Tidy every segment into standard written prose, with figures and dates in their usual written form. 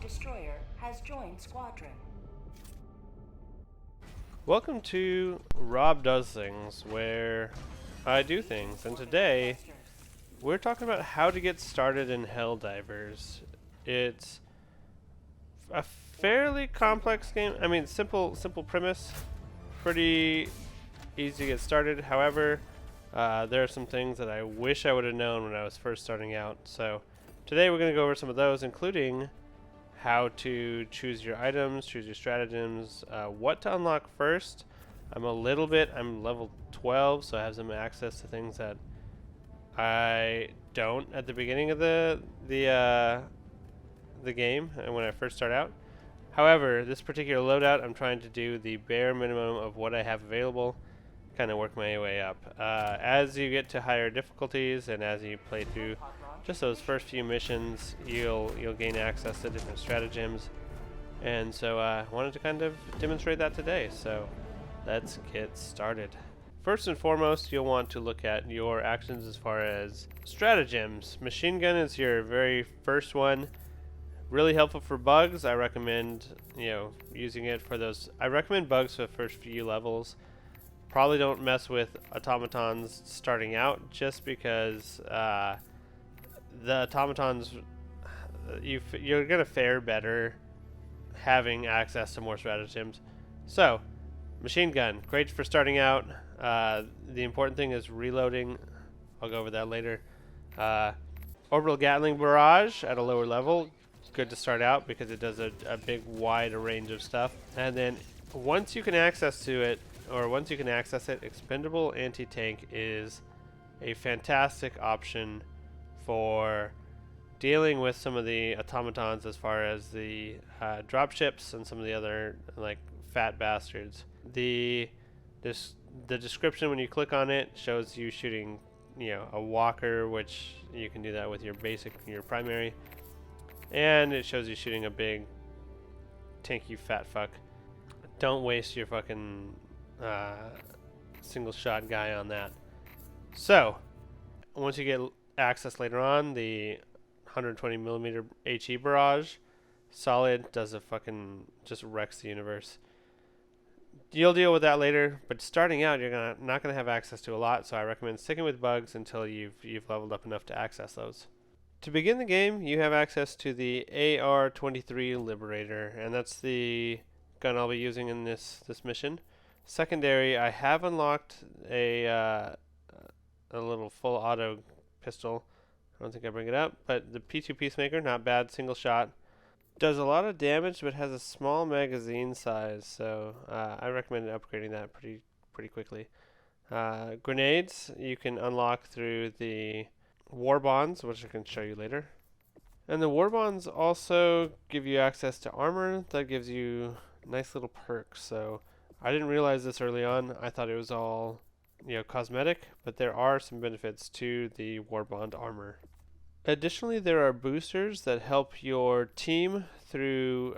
destroyer has joined squadron. Welcome to Rob Does Things, where I do things, and today we're talking about how to get started in Helldivers. It's a fairly complex game. I mean, simple premise, pretty easy to get started. However, there are some things that I wish I would have known when I was first starting out. So today we're going to go over some of those, including how to choose your items, choose your stratagems, what to unlock first. I'm level 12, so I have some access to things that I don't at the beginning of the game and when I first start out. However, this particular loadout, I'm trying to do the bare minimum of what I have available, kind of work my way up. As you get to higher difficulties and as you play through just those first few missions, you'll gain access to different stratagems, and so I wanted to kind of demonstrate that today. So let's get started. First and foremost, you'll want to look at your actions as far as stratagems. Machine gun is your very first one. Really helpful for bugs. I recommend using it for those. I recommend bugs for the first few levels. Probably don't mess with automatons starting out, just because the automatons, you're gonna fare better having access to more stratagems. So, machine gun, great for starting out. The important thing is reloading. I'll go over that later. Orbital Gatling barrage at a lower level, good to start out because it does a big wide range of stuff. And then once you can access it, expendable anti-tank is a fantastic option for dealing with some of the automatons as far as the dropships and some of the other like fat bastards. The description when you click on it shows you shooting a walker, which you can do that with your primary, and it shows you shooting a big tanky fat fuck. Don't waste your fucking single shot guy on that. So once you get access later on, the 120mm HE barrage, solid, does a fucking just wrecks the universe. You'll deal with that later, but starting out you're not gonna have access to a lot, so I recommend sticking with bugs until you've leveled up enough to access those. To begin the game, you have access to the AR-23 Liberator, and that's the gun I'll be using in this mission. Secondary, I have unlocked a little full auto pistol. I don't think I bring it up, but the P2 Peacemaker, not bad, single shot. Does a lot of damage, but has a small magazine size, so I recommend upgrading that pretty quickly. Grenades you can unlock through the war bonds, which I can show you later. And the war bonds also give you access to armor that gives you nice little perks. So I didn't realize this early on. I thought it was all cosmetic, but there are some benefits to the warbond armor. Additionally, there are boosters that help your team through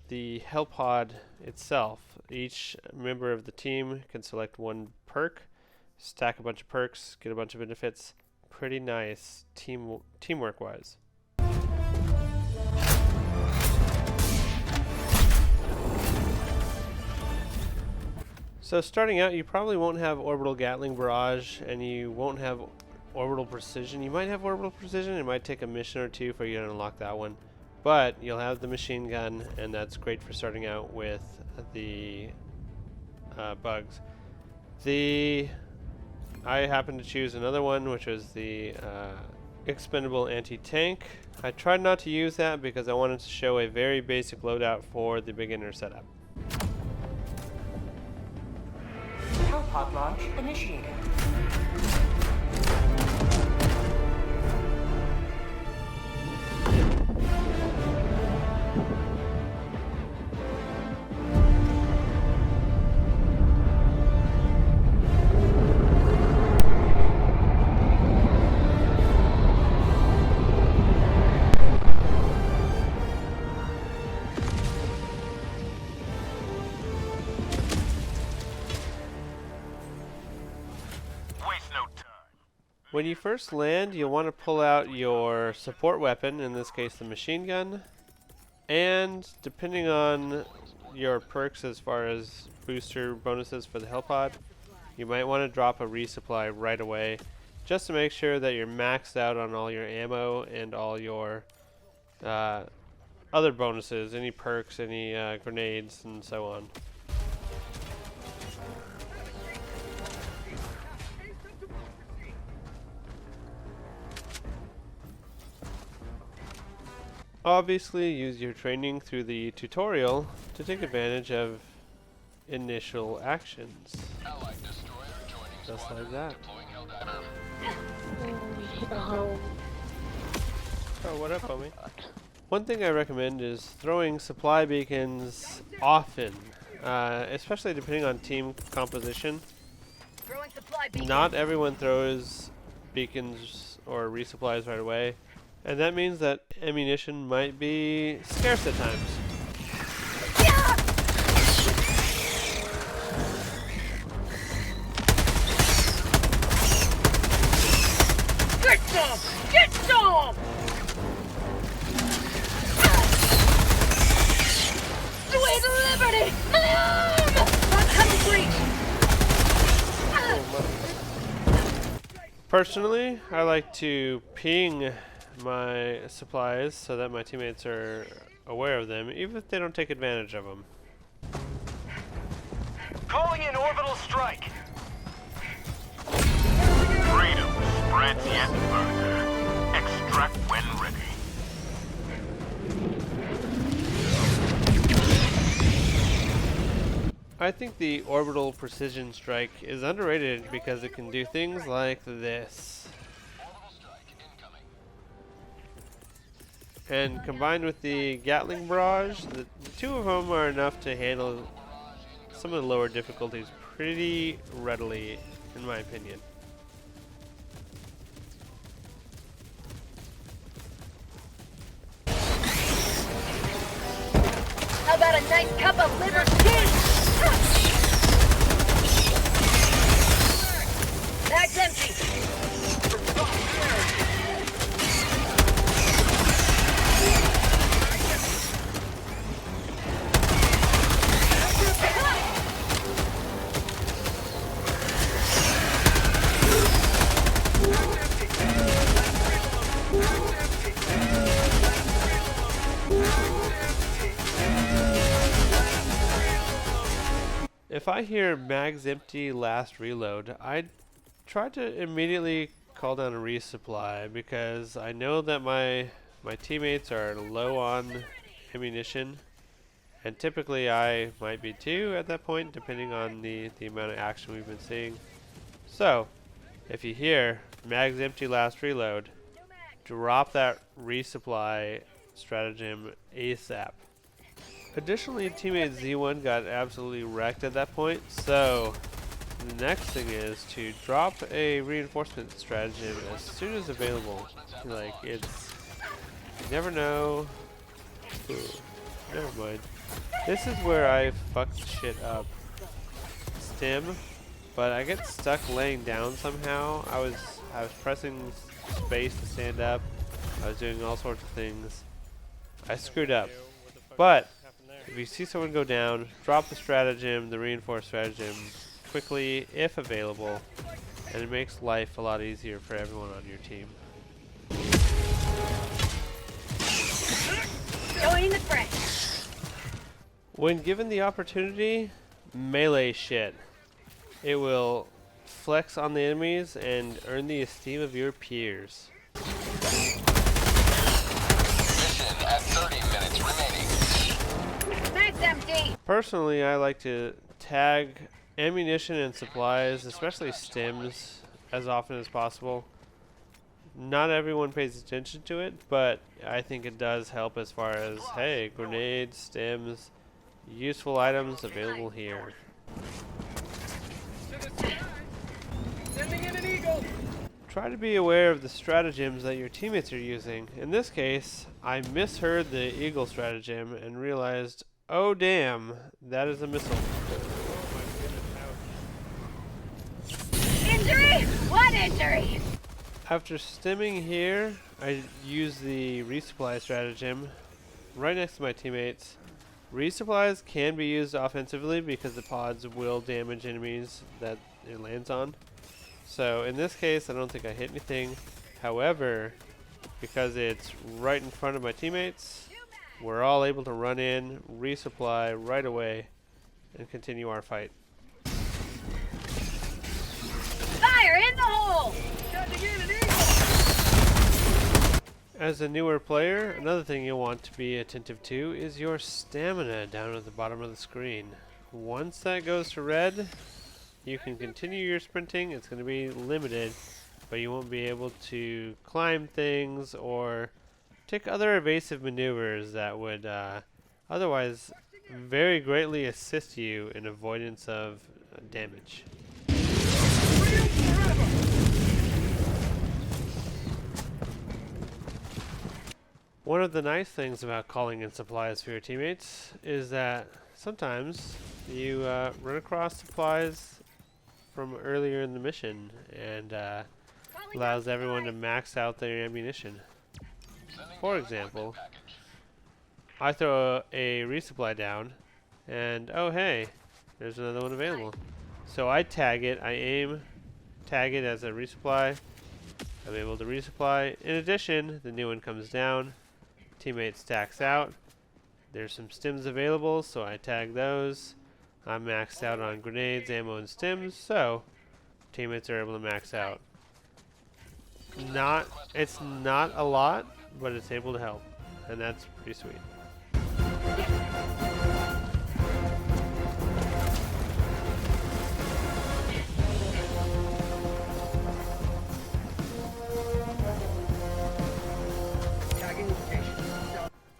the hell pod itself. Each member of the team can select one perk, stack a bunch of perks, get a bunch of benefits. Pretty nice teamwork wise. So starting out, you probably won't have Orbital Gatling Barrage, and you won't have Orbital Precision. You might have Orbital Precision. It might take a mission or two for you to unlock that one. But you'll have the machine gun, and that's great for starting out with the bugs. I happened to choose another one, which was the expendable anti-tank. I tried not to use that because I wanted to show a very basic loadout for the beginner setup. Pod launch initiated. When you first land, you'll want to pull out your support weapon, in this case the machine gun, And depending on your perks as far as booster bonuses for the Hell Pod, you might want to drop a resupply right away just to make sure that you're maxed out on all your ammo and all your other bonuses, any perks, any grenades, and so on. Obviously, use your training through the tutorial to take advantage of initial actions. Just like that. Oh, what up, homie? One thing I recommend is throwing supply beacons often, especially depending on team composition. Not everyone throws beacons or resupplies right away, and that means that ammunition might be scarce at times. Get some! Get some! Sweet liberty! My arm! Not coming free! Personally, I like to ping my supplies so that my teammates are aware of them, even if they don't take advantage of them. Calling in orbital strike. Freedom spreads yet further. Extract when ready. I think the orbital precision strike is underrated because it can do things like this. And combined with the Gatling barrage, the two of them are enough to handle some of the lower difficulties pretty readily, in my opinion. How about a nice cup of liver steak? That's empty. If I hear mags empty last reload, I try to immediately call down a resupply because I know that my teammates are low on ammunition, and typically I might be too at that point, depending on the amount of action we've been seeing. So, if you hear mags empty last reload, drop that resupply stratagem ASAP. Additionally, teammate Z1 got absolutely wrecked at that point, so the next thing is to drop a reinforcement stratagem as soon as available. Like, it's, you never know. Ooh, never mind. This is where I fucked shit up. Stim, but I get stuck laying down somehow. I was pressing space to stand up. I was doing all sorts of things. I screwed up. But if you see someone go down, drop the stratagem, the reinforced stratagem, quickly if available, and it makes life a lot easier for everyone on your team. Join the fray. When given the opportunity, melee shit. It will flex on the enemies and earn the esteem of your peers. Mission at 30 minutes remaining. That's empty. Personally, I like to tag ammunition and supplies, especially stims, as often as possible. Not everyone pays attention to it, but I think it does help as far as, hey, grenades, stims, useful items available here. Try to be aware of the stratagems that your teammates are using. In this case, I misheard the eagle stratagem and realized, oh damn, that is a missile. Injury? What injury? After stimming here, I use the resupply stratagem right next to my teammates. Resupplies can be used offensively because the pods will damage enemies that it lands on. So in this case, I don't think I hit anything. However, because it's right in front of my teammates, we're all able to run in, resupply right away, and continue our fight. Fire in the hole! As a newer player, another thing you'll want to be attentive to is your stamina down at the bottom of the screen. Once that goes to red, you can continue your sprinting. It's going to be limited, but you won't be able to climb things or take other evasive maneuvers that would otherwise very greatly assist you in avoidance of damage. One of the nice things about calling in supplies for your teammates is that sometimes you run across supplies from earlier in the mission, and allows everyone to max out their ammunition. For example, I throw a resupply down, and oh hey, there's another one available. So I tag it, I aim, tag it as a resupply. I'm able to resupply. In addition, the new one comes down. Teammate stacks out. There's some stims available, so I tag those. I'm maxed out on grenades, ammo, and stims, so teammates are able to max out. It's not a lot, but it's able to help, and that's pretty sweet.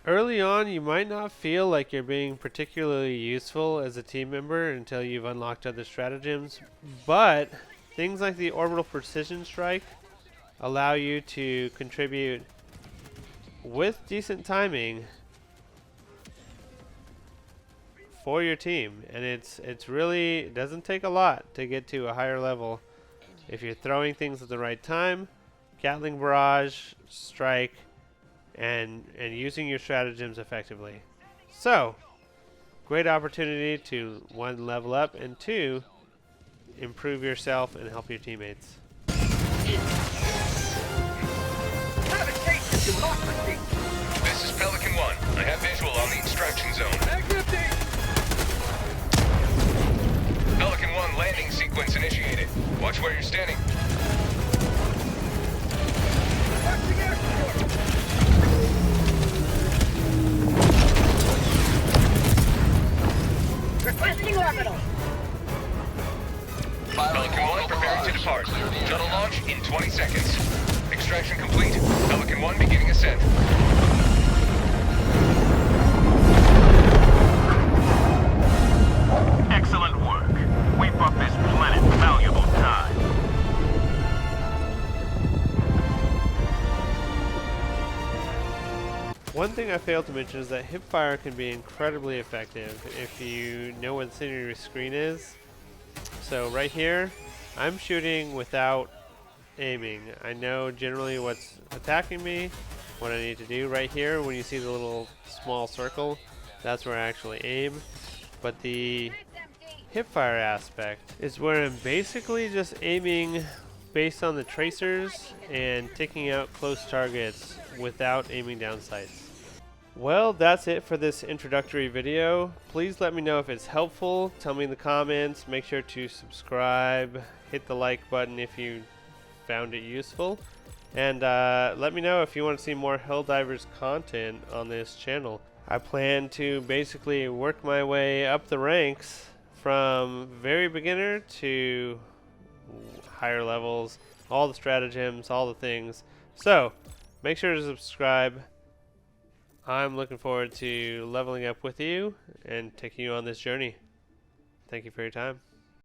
Early on, you might not feel like you're being particularly useful as a team member until you've unlocked other stratagems, but things like the orbital precision strike allow you to contribute with decent timing for your team, and it doesn't take a lot to get to a higher level if you're throwing things at the right time. Gatling barrage, strike, and using your stratagems effectively. So, great opportunity to, 1, level up, and 2, improve yourself and help your teammates. This is Pelican 1. I have visual on the extraction zone. Pelican 1 landing sequence initiated. Watch where you're standing. Requesting orbital. Pelican 1 preparing to depart. Shuttle launch in 20 seconds. Extraction complete. Pelican 1 beginning ascent. Excellent work. We brought this planet valuable time. One thing I failed to mention is that hipfire can be incredibly effective if you know what the center of your screen is. So right here, I'm shooting without aiming. I know generally what's attacking me, what I need to do. Right here, when you see the little small circle, that's where I actually aim. But the hipfire aspect is where I'm basically just aiming based on the tracers and taking out close targets without aiming down sights. Well, that's it for this introductory video. Please let me know if it's helpful. Tell me in the comments. Make sure to subscribe. Hit the like button if you found it useful. And let me know if you want to see more Helldivers content on this channel. I plan to basically work my way up the ranks from very beginner to higher levels, all the stratagems, all the things. So make sure to subscribe. I'm looking forward to leveling up with you and taking you on this journey. Thank you for your time.